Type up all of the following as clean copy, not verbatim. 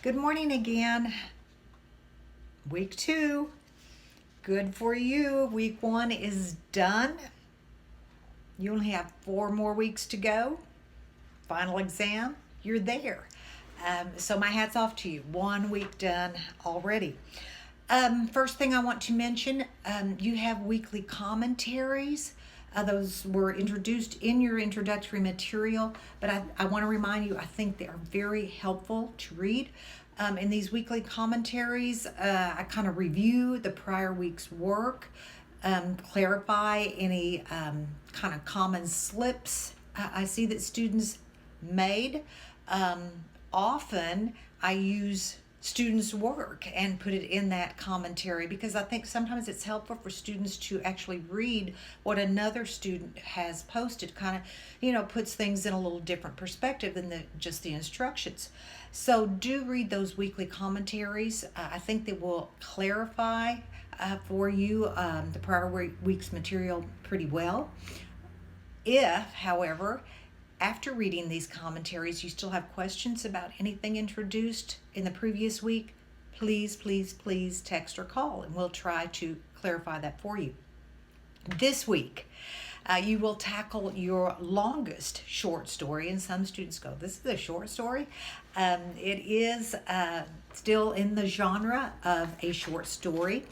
Good morning again. Week 2. Good for you. Week 1 is done. You only have 4 more weeks to go. Final exam, you're there. So my hat's off to you. 1 week done already. First thing I want to mention, you have weekly commentaries. Those were introduced in your introductory material, but I want to remind you, I think they are very helpful to read. In these weekly commentaries, I kind of review the prior week's work, clarify any kind of common slips I see that students made. Often I use students' work and put it in that commentary because I think sometimes it's helpful for students to actually read what another student has posted. Kind of, puts things in a little different perspective than just the instructions. So do read those weekly commentaries. I think they will clarify for you the prior week's material pretty well. If, however, after reading these commentaries, you still have questions about anything introduced in the previous week, please text or call, and we'll try to clarify that for you. This week, you will tackle your longest short story, and some students go, this is a short story? It is still in the genre of a short story.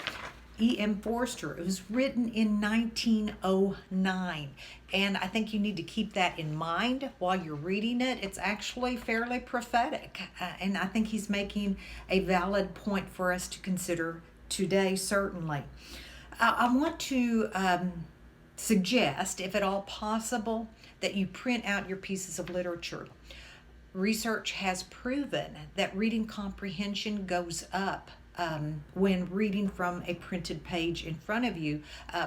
E.M. Forster. It was written in 1909, and I think you need to keep that in mind while you're reading it. It's actually fairly prophetic, and I think he's making a valid point for us to consider today, certainly. I want to suggest, if at all possible, that you print out your pieces of literature. Research has proven that reading comprehension goes up when reading from a printed page in front of you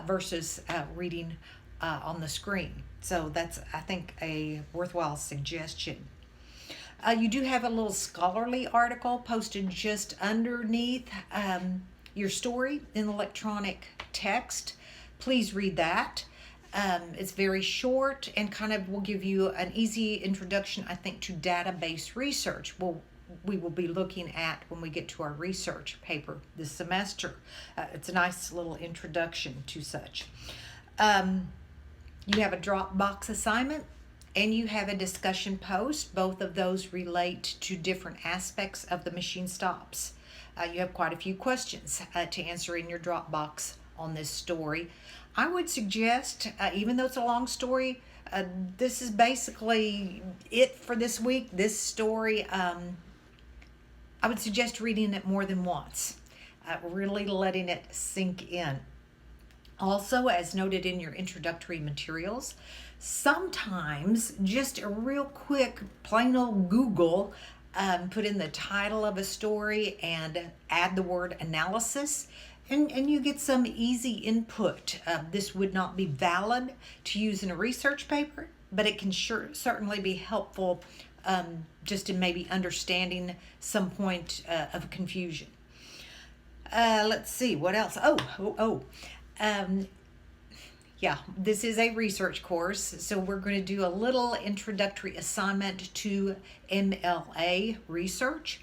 versus reading on the screen. So that's, I think, a worthwhile suggestion. You do have a little scholarly article posted just underneath your story in electronic text. Please read that. It's very short and kind of will give you an easy introduction, I think, to database research. We will be looking at when we get to our research paper this semester. It's a nice little introduction to such. You have a Dropbox assignment and you have a discussion post. Both of those relate to different aspects of the machine stops. You have quite a few questions to answer in your Dropbox on this story. I would suggest, even though it's a long story, this is basically it for this week. This story, I would suggest reading it more than once, really letting it sink in. Also, as noted in your introductory materials, sometimes just a real quick, plain old Google, put in the title of a story and add the word analysis, and you get some easy input. This would not be valid to use in a research paper, but it can certainly be helpful just in maybe understanding some point of confusion. Let's see, what else? Yeah, this is a research course, so we're going to do a little introductory assignment to MLA research.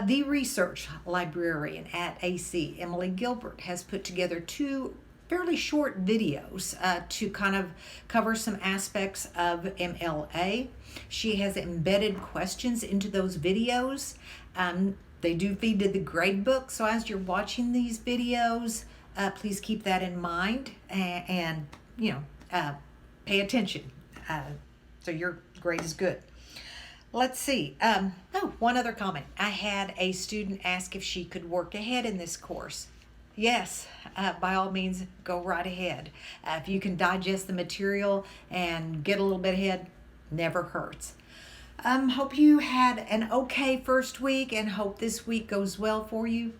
The research librarian at AC, Emily Gilbert, has put together 2 fairly short videos to kind of cover some aspects of MLA. She has embedded questions into those videos. They do feed to the gradebook, so as you're watching these videos, please keep that in mind and pay attention so your grade is good. Let's see. One other comment. I had a student ask if she could work ahead in this course. Yes, by all means, go right ahead. If you can digest the material and get a little bit ahead, never hurts. Hope you had an okay first week and hope this week goes well for you.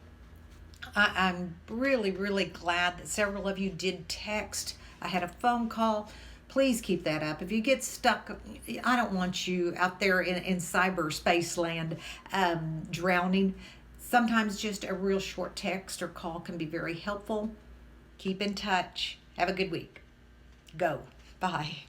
I'm really glad that several of you did text. I had a phone call. Please keep that up. If you get stuck, I don't want you out there in cyberspace land drowning. Sometimes just a real short text or call can be very helpful. Keep in touch. Have a good week. Go. Bye.